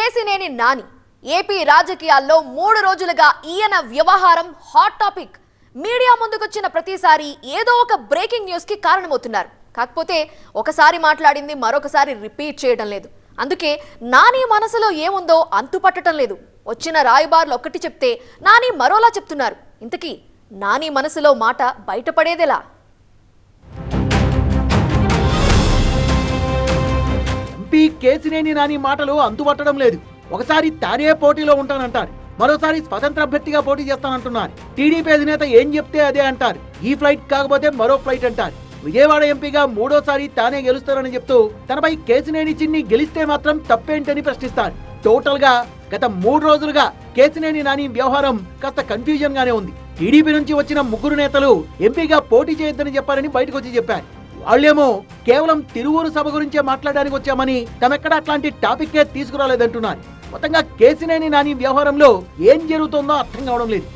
Kesineni Nani AP రాజకీయాల్లో 3 రోజులుగా ఈయన వ్యవహారం హాట్ టాపిక్. మీడియా ముందుకొచ్చిన ప్రతిసారి ఏదో ఒక బ్రేకింగ్ న్యూస్ కి కారణమవుతున్నారు. కాకపోతే ఒకసారి మాట్లాడింది మరొకసారి రిపీట్ చేయడం లేదు. అందుకే నాని మనసులో ఏముందో అంతుపట్టడం లేదు. వచ్చిన రాయబార్లు ఒక్కటి చెప్తే నాని మరోలా చెప్తున్నారు. ఇంతకీ నాని మనసులో మాట బయటపడేదెలా? ఎంపీ కేసినేని నాని మాటలు అంతుపట్టడం లేదు. ఒకసారి తానే పోటీలో ఉంటానంటారు, మరోసారి స్వతంత్ర అభ్యర్థిగా పోటీ చేస్తానంటున్నారు. టీడీపీ అధినేత ఏం చెప్తే అదే అంటారు. ఈ ఫ్లైట్ కాకపోతే మరో ఫ్లైట్ అంటారు. విజయవాడ ఎంపీగా 3వ సారి తానే గెలుస్తారని చెప్తూ తనపై కేసినేని చిన్ని గెలిస్తే మాత్రం తప్పేంటని ప్రశ్నిస్తారు. టోటల్ గా గత 3 రోజులుగా కేసినేని నాని వ్యవహారం కాస్త కన్ఫ్యూజన్ గానే ఉంది. టీడీపీ నుంచి వచ్చిన 3 నేతలు ఎంపీగా పోటీ చేయొద్దని చెప్పారని బయటకు వచ్చి చెప్పారు. వాళ్ళేమో కేవలం తిరువూరు సభ గురించే మాట్లాడడానికి వచ్చామని తమెక్కడ అట్లాంటి టాపిక్కే తీసుకురాలేదంటున్నారు. మొత్తంగా కేసినేని నాని వ్యవహారంలో ఏం జరుగుతుందో అర్థం కావడం లేదు.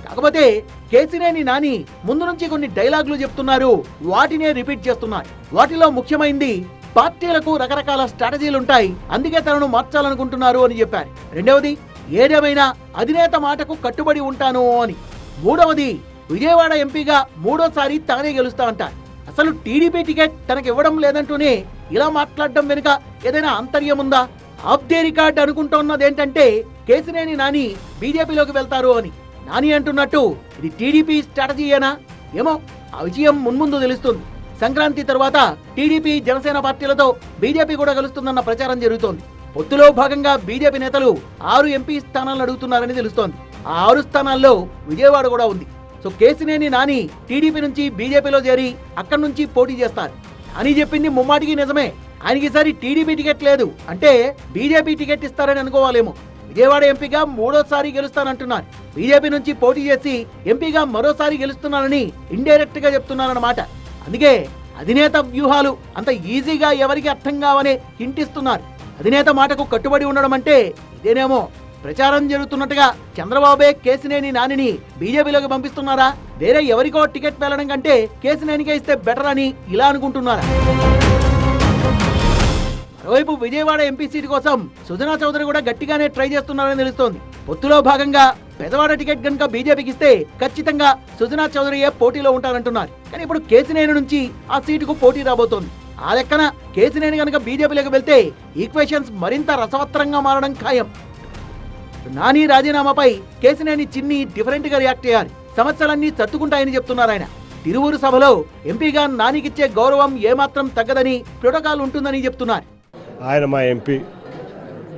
కాకపోతే కేసినేని నాని ముందు నుంచి కొన్ని డైలాగులు చెప్తున్నారు, వాటినే రిపీట్ చేస్తున్నారు. వాటిలో ముఖ్యమైనది పార్టీలకు రకరకాల స్ట్రాటజీలుంటాయి, అందుకే తనను మార్చాలనుకుంటున్నారు అని చెప్పారు. రెండవది ఏదేమైనా అధినేత మాటకు కట్టుబడి ఉంటాను అని. మూడవది విజయవాడ ఎంపీగా 3వ సారి తానే గెలుస్తా అంటారు. అసలు టీడీపీ టికెట్ తనకి ఇవ్వడం లేదంటూనే ఇలా మాట్లాడడం వెనుక ఏదైనా అంతర్యం ఉందా? ఆఫ్ ది రికార్డ్ అనుకుంటున్నది ఏంటంటే కేసినేని నాని బీజేపీలోకి వెళ్తారు అని. నాని అంటున్నట్టు ఇది టీడీపీ స్ట్రాటజీయేనా? ఏమో, ఆ విజయం మున్ముందు తెలుస్తుంది. సంక్రాంతి తర్వాత టీడీపీ జనసేన పార్టీలతో బీజేపీ కూడా కలుస్తుందన్న ప్రచారం జరుగుతోంది. పొత్తులో భాగంగా బీజేపీ నేతలు 6 ఎంపీ స్థానాలను అడుగుతున్నారని తెలుస్తోంది. ఆ 6 స్థానాల్లో విజయవాడ కూడా ఉంది. సో కేసినేని నాని టీడీపీ నుంచి బీజేపీలో చేరి అక్కడి నుంచి పోటీ చేస్తారు. నాని చెప్పింది ముమ్మాటికి నిజమే. ఆయనకి ఈసారి టీడీపీ టికెట్ లేదు అంటే బీజేపీ టికెట్ ఇస్తారని అనుకోవాలేమో. విజయవాడ ఎంపీగా 3వ సారి గెలుస్తానంటున్నారు. బీజేపీ నుంచి పోటీ చేసి ఎంపీగా మరోసారి గెలుస్తున్నానని ఇండైరెక్ట్ గా చెప్తున్నారన్నమాట. అందుకే అధినేత వ్యూహాలు అంత ఈజీగా ఎవరికి అర్థం కావనే హింట్ ఇస్తున్నారు. అధినేత మాటకు కట్టుబడి ఉండడం అంటే ఇదేనేమో. ప్రచారం జరుగుతున్నట్టుగా చంద్రబాబే కేసినేని నానిని బీజేపీలోకి పంపిస్తున్నారా? వేరే ఎవరికో టికెట్ వెళ్ళడం కంటే కేసినేనికే ఇస్తే బెటర్ అని ఇలా అనుకుంటున్నారా? మరోవైపు విజయవాడ ఎంపీ సీటు కోసం సుజనా చౌదరి కూడా గట్టిగానే ట్రై చేస్తున్నారని తెలుస్తోంది. పొత్తులో భాగంగా పెదవాడ టికెట్ గనుక బీజేపీకి ఇస్తే ఖచ్చితంగా సుజనా చౌదరియే పోటీలో ఉంటారంటున్నారు. కానీ ఇప్పుడు కేసినేని నుంచి ఆ సీటుకు పోటీ రాబోతోంది. ఆ లెక్కన కేసినేని గనుక బీజేపీలోకి వెళ్తే ఈక్వేషన్స్ మరింత రసవత్తరంగా మారడం ఖాయం. నాని రాజీనామాపై కేసినేని చిన్ని డిఫరెంట్ గా రియాక్ట్ అయ్యారు. సమస్యలన్నీ సర్దుకుంటాయని చెప్తున్నారు ఆయన. తిరువూరు సభలో ఎంపీగా నానికిచ్చే గౌరవం ఏమాత్రం తగ్గదని, ప్రోటోకాల్ ఉంటుందని చెప్తున్నారు. ఆయన మా ఎంపీ,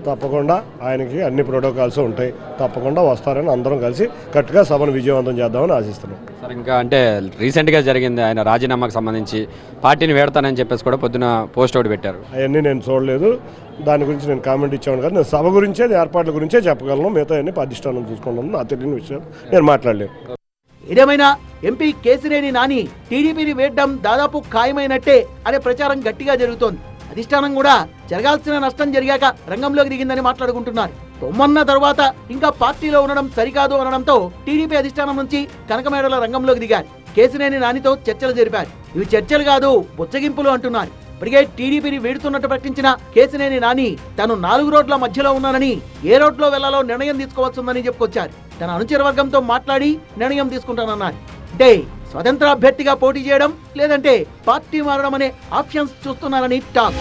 తప్పకుండా ఆయనకి అన్ని ప్రోటోకాల్స్ ఉంటాయి, తప్పకుండా వస్తారని అందరం కలిసి కరెక్ట్గా సభను విజయవంతం చేద్దామని ఆశిస్తున్నాం. సార్, ఇంకా అంటే రీసెంట్గా జరిగింది ఆయన రాజీనామాకు సంబంధించి పార్టీని వేడతానని చెప్పేసి కూడా పొద్దున పోస్ట్ ఒకటి పెట్టారు. అవన్నీ నేను చూడలేదు, దాని గురించి నేను కామెంట్ ఇచ్చాను కదా. నేను సభ గురించే, ఏర్పాట్ల గురించే చెప్పగలను, మిగతా అన్ని అధిష్టానం చూసుకుంటాను. నా తెలియని విషయాలు నేను మాట్లాడలేను. ఏదేమైనా ఎంపీ కేసినేని నాని టీడీపీని వేయడం దాదాపు ఖాయమైనట్టే అనే ప్రచారం గట్టిగా జరుగుతోంది. అధిష్టానం కూడా జరగాల్సిన నష్టం జరిగాక రంగంలోకి దిగిందని మాట్లాడుకుంటున్నారు. తొమ్మన్న తర్వాత ఇంకా పార్టీలో ఉండడం సరికాదు అనడంతో టీడీపీ అధిష్టానం నుంచి కనకమేడల రంగంలోకి దిగారు. కేసినేని నానితో చర్చలు జరిపారు. ఇవి చర్చలు కాదు, బుచ్చగింపులు అంటున్నారు. ఇప్పటికే టీడీపీని వీడుతున్నట్టు ప్రకటించిన కేసినేని నాని తాను 4 రోడ్ల మధ్యలో ఉన్నానని, ఏ రోడ్లో వెళ్లాలో నిర్ణయం తీసుకోవాల్సిందని చెప్పుకొచ్చారు. తన అనుచర వర్గంతో మాట్లాడి నిర్ణయం తీసుకుంటానన్నారు. అంటే స్వతంత్ర అభ్యర్థిగా పోటీ చేయడం, లేదంటే పార్టీ మారడం అనే ఆప్షన్స్ చూస్తున్నారని టాక్.